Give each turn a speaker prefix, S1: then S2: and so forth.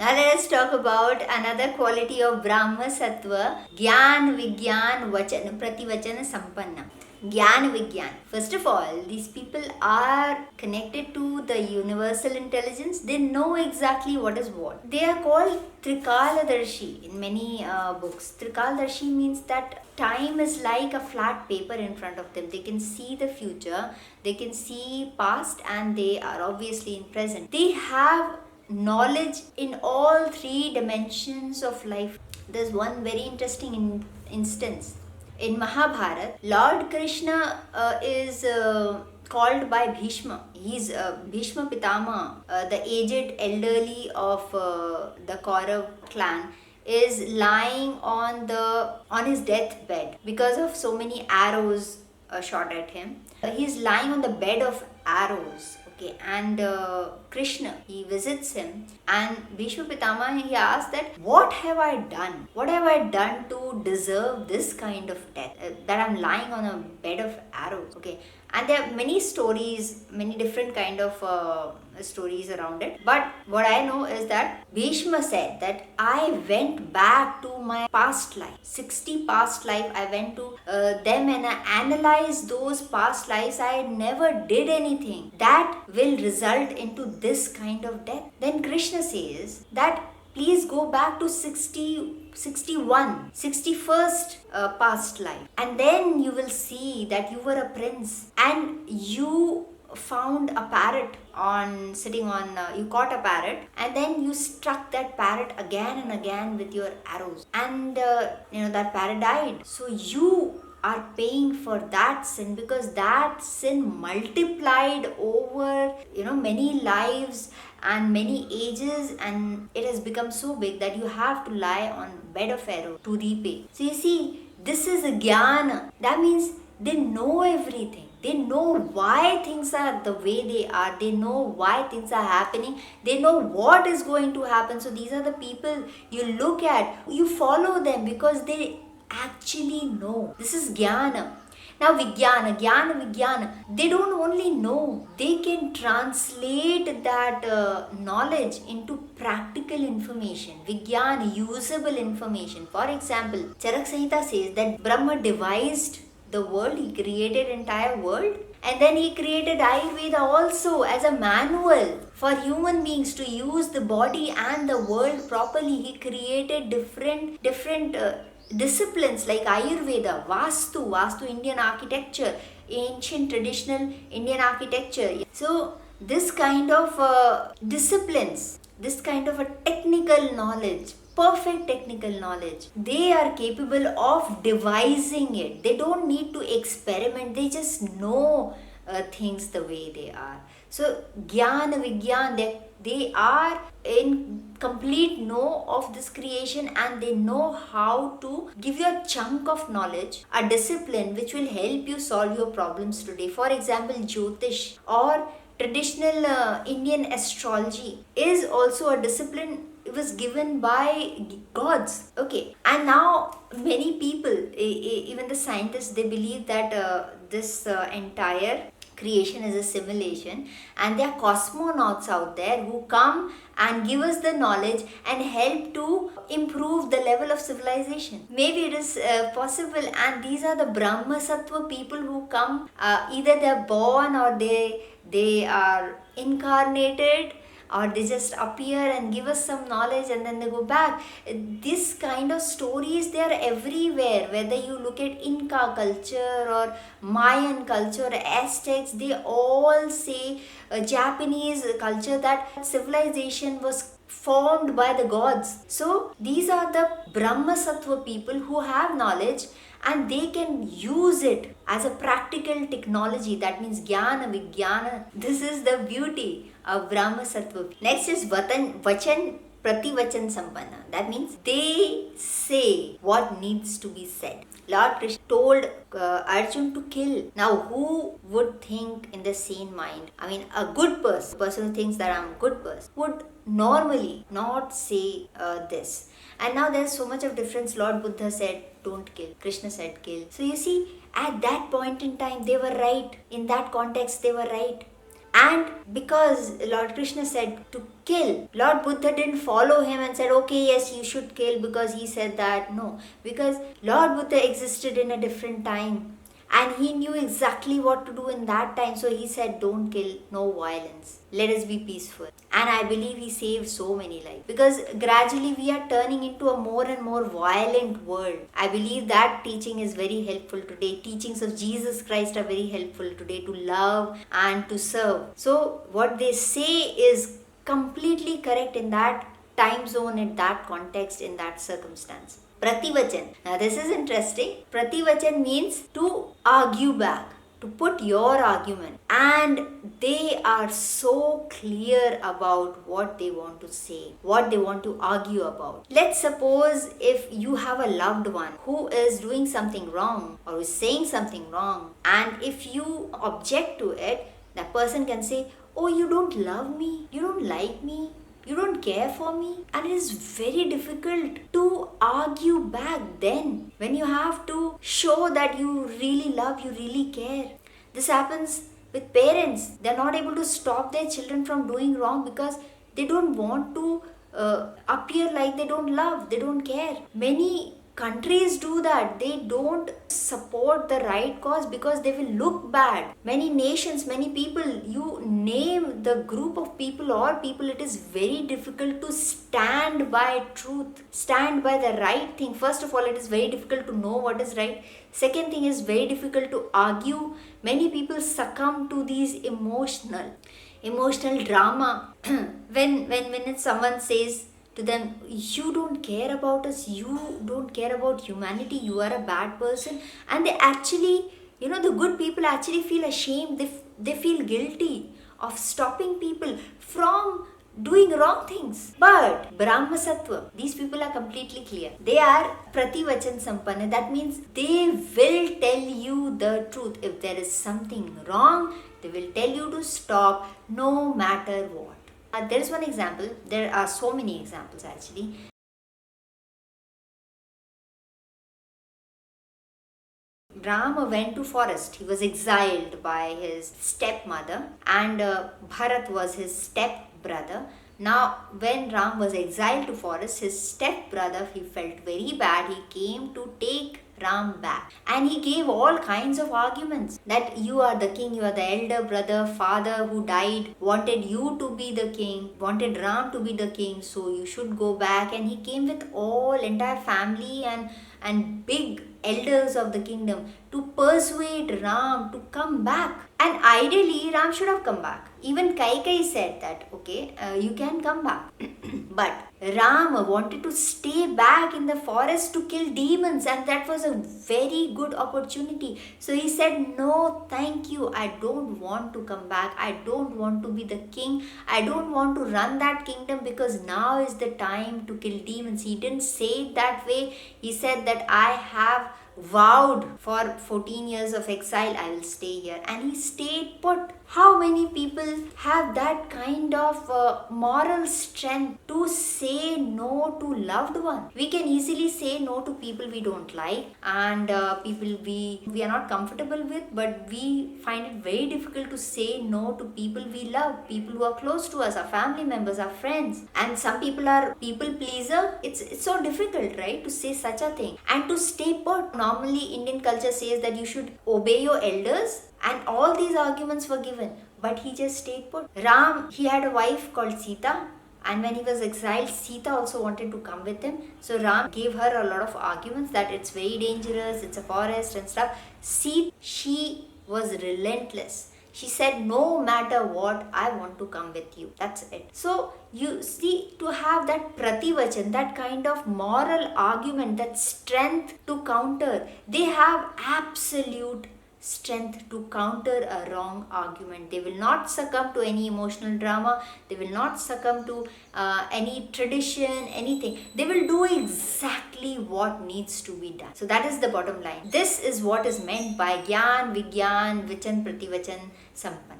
S1: Now let us talk about another quality of Brahma Sattva, Gyan Vigyan Vachan Prativachana Sampanna. Gyan Vigyan. First of all, these people are connected to the universal intelligence. They know exactly what is what. They are called Trikaladarshi in many books. Trikaladarshi means that time is like a flat paper in front of them. They can see the future, they can see past, and they are obviously in present. They have knowledge in all three dimensions of life. There's one very interesting instance. In Mahabharata, Lord Krishna is called by Bhishma. He's Bhishma Pitama, the aged elderly of the Kaurav clan, is lying on his deathbed because of so many arrows shot at him. He's lying on the bed of arrows. Okay, and Krishna, he visits him, and Bhishma Pitama, he asks that, what have I done? What have I done to deserve this kind of death? That I'm lying on a bed of arrows. Okay, and there are many stories, many different kind of stories around it. But what I know is that Bhishma said that I went back to my past life, 60 past life. I went to them and I analyzed those past lives. I never did anything that will result into this kind of death. Then Krishna says that please go back to 61st past life, and then you will see that you were a prince and you found a parrot on sitting on you caught a parrot, and then you struck that parrot again and again with your arrows, and that parrot died. So you are paying for that sin, because that sin multiplied over many lives and many ages, and it has become so big that you have to lie on bed of arrow to repay. So you see, this is a jnana. That means they know everything. They know why things are the way they are. They know why things are happening. They know what is going to happen. So these are the people you look at, you follow them because they actually know. This is jnana. Now Vijnana, they don't only know, they can translate that knowledge into practical information. Vijnana, usable information. For example, Charak Samhita says that Brahma devised the world, he created entire world, and then he created Ayurveda also as a manual for human beings to use the body and the world properly. He created different disciplines like Ayurveda, Vastu, Indian architecture, ancient traditional Indian architecture. So this kind of disciplines, this kind of a technical knowledge, perfect technical knowledge, they are capable of devising it. They don't need to experiment, they just know things the way they are. So Jnana Vigyan, they are in complete know of this creation, and they know how to give you a chunk of knowledge, a discipline which will help you solve your problems today. For example, Jyotish or traditional Indian astrology is also a discipline. It was given by gods. Okay, and now many people, even the scientists, they believe that this entire creation is a simulation, and there are cosmonauts out there who come and give us the knowledge and help to improve the level of civilization. Maybe it is possible, and these are the Brahma Sattva people who come, either they are born or they are incarnated, or they just appear and give us some knowledge and then they go back. This kind of stories, they are everywhere. Whether you look at Inca culture or Mayan culture, Aztecs, they all say Japanese culture, that civilization was formed by the gods. So these are the Brahma Sattva people who have knowledge, and they can use it as a practical technology. That means Jnana Vijnana. This is the beauty of Brahma Sattva. Next is Vachan Prativachan Sampanna. That means they say what needs to be said. Lord Krishna told Arjun to kill. Now, who would think in the sane mind? I mean, a good person who thinks that I'm a good person, would normally not say this. And now there's so much of difference. Lord Buddha said, don't kill. Krishna said, kill. So you see, at that point in time, they were right. In that context, they were right. And because Lord Krishna said to kill, Lord Buddha didn't follow him and said, okay, yes, you should kill because he said that. No, because Lord Buddha existed in a different time and he knew exactly what to do in that time. So he said, don't kill, no violence. Let us be peaceful. And I believe he saved so many lives, because gradually we are turning into a more and more violent world. I believe that teaching is very helpful today. Teachings of Jesus Christ are very helpful today to love and to serve. So what they say is completely correct in that time zone, in that context, in that circumstance. Prativachan. Now this is interesting. Prativachan means to argue back, to put your argument. And they are so clear about what they want to say, what they want to argue about. Let's suppose if you have a loved one who is doing something wrong or is saying something wrong, and if you object to it, that person can say, oh, you don't love me, you don't like me, you don't care for me. And it is very difficult to argue back then when you have to show that you really love, you really care. This happens with parents. They're not able to stop their children from doing wrong because they don't want to appear like they don't love, they don't care. Many countries do that. They don't support the right cause because they will look bad. Many nations, many people, you name the group of people or people, it is very difficult to stand by truth, stand by the right thing. First of all, it is very difficult to know what is right. Second thing is very difficult to argue. Many people succumb to these emotional drama. when someone says to them, you don't care about us, you don't care about humanity, you are a bad person, and they actually, the good people actually feel ashamed, they feel guilty of stopping people from doing wrong things. But Brahma Sattva, these people are completely clear. They are Prativachan Sampanna. That means they will tell you the truth. If there is something wrong, they will tell you to stop no matter what. There is one example. There are so many examples actually. Rama went to forest. He was exiled by his stepmother, and Bharat was his stepbrother. Now, when Ram was exiled to forest, his stepbrother, he felt very bad. He came to take Ram back, and he gave all kinds of arguments that you are the king, you are the elder brother, father who died wanted you to be the king, wanted Ram to be the king, so you should go back. And he came with all entire family and big elders of the kingdom to persuade Ram to come back. And ideally, Ram should have come back. Even Kaikeyi said that, okay, you can come back. But Ram wanted to stay back in the forest to kill demons, and that was a very good opportunity. So he said, no, thank you. I don't want to come back. I don't want to be the king. I don't want to run that kingdom because now is the time to kill demons. He didn't say it that way. He said that I have vowed for 14 years of exile, I will stay here. And he stayed put. How many people have that kind of moral strength to say no to loved one? We can easily say no to people we don't like and people we are not comfortable with, but we find it very difficult to say no to people we love, people who are close to us, our family members, our friends. And some people are people pleaser. It's so difficult, right, to say such a thing and to stay put. Normally Indian culture says that you should obey your elders, and all these arguments were given, but he just stayed put. Ram, he had a wife called Sita, and when he was exiled, Sita also wanted to come with him. So Ram gave her a lot of arguments that it's very dangerous, it's a forest and stuff. Sita, she was relentless. She said, no matter what, I want to come with you. That's it. So you see, to have that prativachan, that kind of moral argument, that strength to counter, they have absolute strength to counter a wrong argument. They will not succumb to any emotional drama. They will not succumb to any tradition, anything. They will do exactly what needs to be done. So that is the bottom line. This is what is meant by Gyan, Vigyan, Vichan, Prativachan, Sampann.